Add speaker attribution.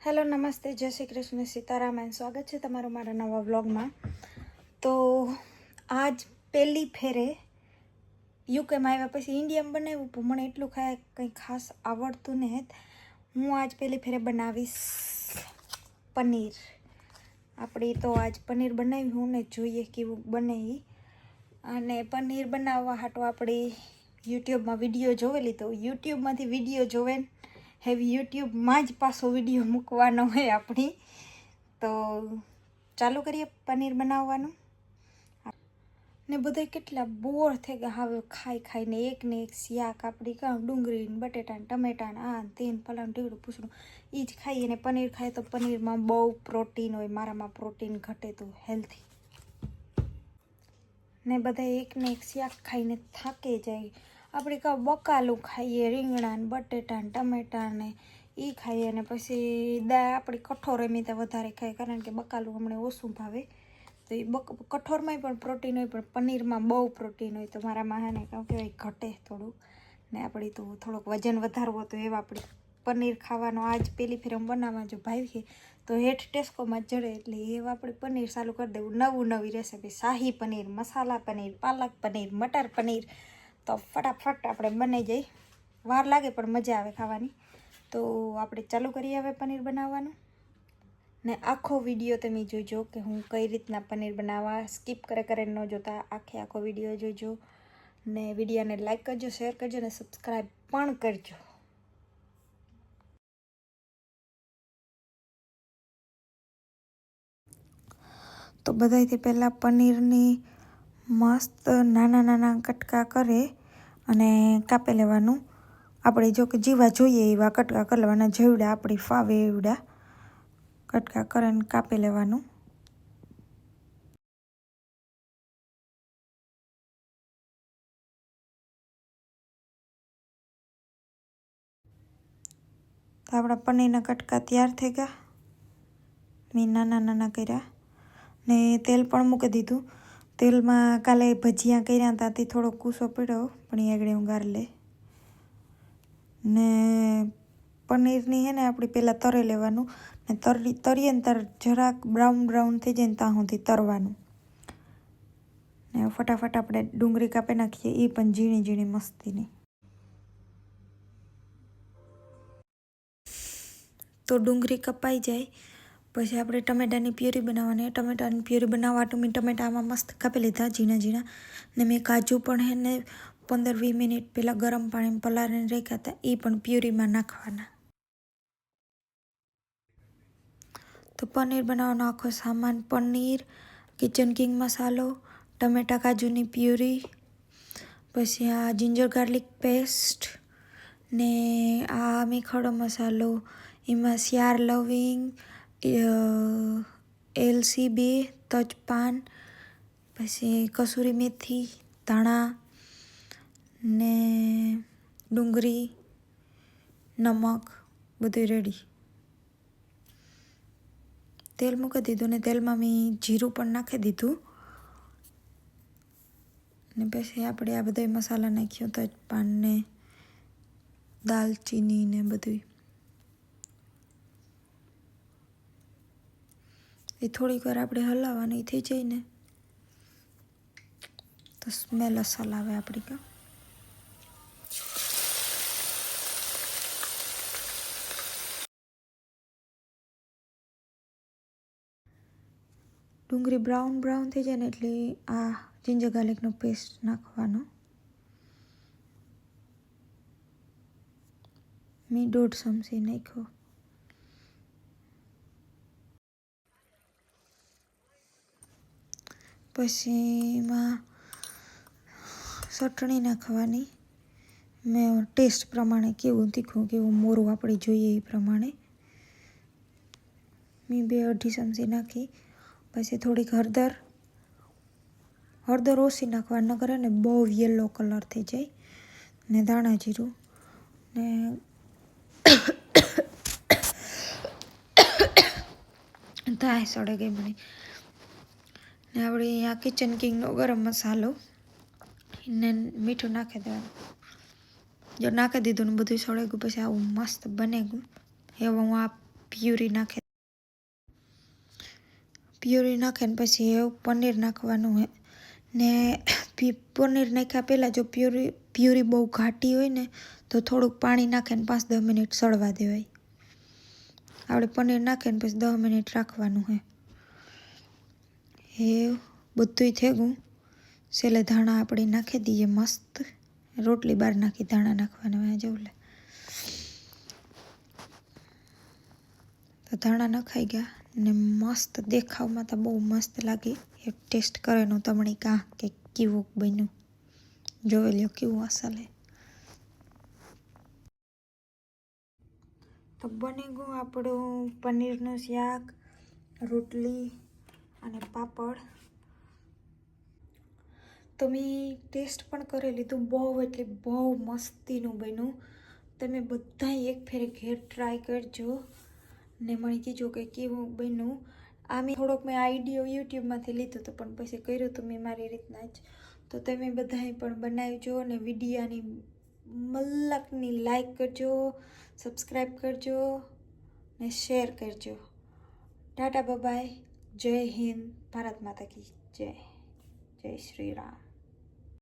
Speaker 1: Hello નમસ્તે, જય Shri Krishna, Sitaram and સ્વાગત છે તમારું મારા નવા વ્લોગમાં. તો આજ પહેલી ફેરે યુકેમાં આવ્યા પછી ઇન્ડિયામાં બનાવ્યું, પણ મને એટલું કંઈ ખાસ આવડતું નહીં. હું આજ પહેલી ફેરે બનાવીશ પનીર. આપણી તો આજ પનીર બનાવી હું ને જોઈએ કેવું બને એ. અને પનીર બનાવવા હાટો આપણે યુટ્યુબમાં વિડીયો જોવેલી, તો યુટ્યુબમાંથી વિડીયો જોવે હેવી યુટ્યુબમાં જ પાછો વિડીયો મૂકવાનો હોય આપણી. તો ચાલુ કરીએ પનીર બનાવવાનું. ને બધા કેટલા બોર થઈ ગયા હવે ખાઈને, એક ને એક શાક આપણી કાં ડુંગળી ને બટેટા ને ટમેટા ને આ તેન ફલાણ ઢીકડું પૂછડું એ જ ખાઈએ. અને પનીર ખાય તો પનીરમાં બહુ પ્રોટીન હોય, મારામાં પ્રોટીન ઘટે તો હેલ્થી. ને બધા એક ને એક શાક ખાઈને થાકી જાય. આપણે કાં બકાલું ખાઈએ, રીંગણા ને બટેટા ને ટમેટા ને એ ખાઈએ, અને પછી દાળ આપણી કઠોળ એમ તો વધારે ખાઈએ, કારણ કે બકાલું હમણાં ઓછું ભાવે. તો એ કઠોળમાંય પણ પ્રોટીન હોય, પણ પનીરમાં બહુ પ્રોટીન હોય. તો મારામાં હે ને કહું કહેવાય ઘટે થોડું. ને આપણી તો થોડુંક વજન વધારવું તો એવા આપણે પનીર ખાવાનો આજ પહેલી ફેર બનાવવા જો ભાવી તો હેઠ ટેસ્કોમાં જડે, એટલે એવા આપણે પનીર ચાલુ કરી દેવું. નવી રેસીપી, શાહી પનીર, મસાલા પનીર, પાલક પનીર, મટર પનીર. તો ફટાફટ આપણે બનાવી જાય. વાર લાગે પણ મજા આવે ખાવાની. તો આપણે ચાલુ કરીએ હવે પનીર બનાવવાનું. ને આખો વિડીયો તમે જોજો કે હું કઈ રીતના પનીર બનાવવા, સ્કીપ કરે ન જોતા આખો વિડીયો જોજો. ને વિડીયોને લાઈક કરજો, શેર કરજો ને સબસ્ક્રાઈબ પણ કરજો. તો બધાથી પહેલાં પનીરની મસ્ત નાના નાના કટકા કરે અને કાપી લેવાનું. આપણે જો કે જેવા જોઈએ એવા કટકા કરી લેવાના, જેવડા આપણી ફાવે એવડા કટકા કરીને કાપી લેવાનું. તો આપણા પનીરના કટકા તૈયાર થઈ ગયા. મેં નાના નાના કર્યા ને તેલ પણ મૂકી દીધું. તેલમાં કાલે ભજીયા કર્યા ત્યાંથી થોડો કૂસો પડ્યો, પણ એ આગળ હું ગાળી લે. ને પનીરની હે ને આપણે પહેલાં તરી લેવાનું. ને તરીએ ને તાર જરાક બ્રાઉન થઈ જાય ને ત્યાં સુધી તરવાનું. ને ફટાફટ આપણે ડુંગળી કાપી નાખીએ, એ પણ ઝીણી ઝીણી મસ્તીની. તો ડુંગળી કપાઈ જાય પછી આપણે ટમેટાની પ્યુરી બનાવવાની. ટમેટાની પ્યુરી બનાવવા તો મેં ટમેટામાં મસ્ત કાપી લીધા ઝીણા ઝીણા. ને મેં કાજુ પણ હે ને 15-20 મિનિટ પહેલાં ગરમ પાણીમાં પલાળીને રાખ્યા હતા, એ પણ પ્યુરીમાં નાખવાના. તો પનીર બનાવવાનો આખો સામાન: પનીર, કિચન કિંગ મસાલો, ટમેટા કાજુની પ્યુરી, પછી આ જિંજર ગાર્લિક પેસ્ટ, ને આ મીઠો મસાલો, એમાં 4 લવિંગ, એલસી 2, તજપાન, પછી કસૂરી મેથી, ધાણા ને ડુંગળી, નમક, બધું રેડી. તેલ મૂકી દીધું ને તેલમાં મેં જીરું પણ નાખી દીધું. ને પછી આપણે આ બધા મસાલા નાખ્યો, તજપાન ને દાલચીની ને બધું. એ થોડીક વાર આપણે હલાવવાની થઈ જાય ને તો સ્મેલ અસલ આવે આપણી કાં. ડુંગળી બ્રાઉન થઈ જાય ને એટલે આ જિંજર ગાર્લિકનો પેસ્ટ નાખવાનો. મેં 1.5 ચમચી નાખ્યો. પછી એમાં ચટણી નાખવાની. મેં ટેસ્ટ પ્રમાણે કેવું તીખું કેવું મોરું આપણે જોઈએ એ પ્રમાણે મેં 2-2.5 ચમચી નાખી. પછી થોડીક હળદર ઓછી નાખવાની, ન કરે ને બહુ યલો કલર થઈ જાય. ને ધાણા જીરું ને થાય સડે ગઈ બની. ને આપણે આ કિચન કિંગનો ગરમ મસાલો ને મીઠું નાખી દેવાનું. જો નાખી દીધું ને બધું સળે ગયું પછી આવું મસ્ત બને ગયું. હવે હું આ પ્યુરી નાખીને પછી એવું પનીર નાખવાનું હોય ને પનીર નાખ્યા પહેલાં જો પ્યુરી બહુ ઘાટી હોય ને તો થોડુંક પાણી નાખીને 5-10 મિનિટ સળવા દેવાય. આપણે પનીર નાખીને પછી 10 મિનિટ રાખવાનું હોય. એ બધુંય થઈ ગયું. છેલ્લે ધાણા આપણે નાખી દઈએ મસ્ત. રોટલી બહાર નાખી ધાણા નાખવાના હોય જવું લે. તો ધાણા નખાઈ ગયા ને મસ્ત દેખાવમાં તો બહુ મસ્ત લાગી. એક ટેસ્ટ કરેનું તમને કાં કે કેવું બન્યું જોઈ લ્યો કેવું અસલે. તો બની ગયું આપણું પનીરનું શાક, રોટલી અને પાપડ. તો મેં ટેસ્ટ પણ કરી લીધું. બહુ એટલે બહુ મસ્તીનું બન્યું. તમે બધાય એક ફેરે ઘેર ટ્રાય કરજો ને મને કીજો કે કેવું બન્યું. આ મેં થોડોક આઈડિયો યુટ્યુબમાંથી લીધો હતો પણ પછી કર્યું હતું મેં મારી રીતના જ. તો તમે બધાય પણ બનાવજો અને વિડીયાની મલકની લાઈક કરજો, સબસ્ક્રાઈબ કરજો ને શેર કરજો. ટાટા બાય, જય હિન્દ, ભારત માતા કી જય, જય શ્રી રામ.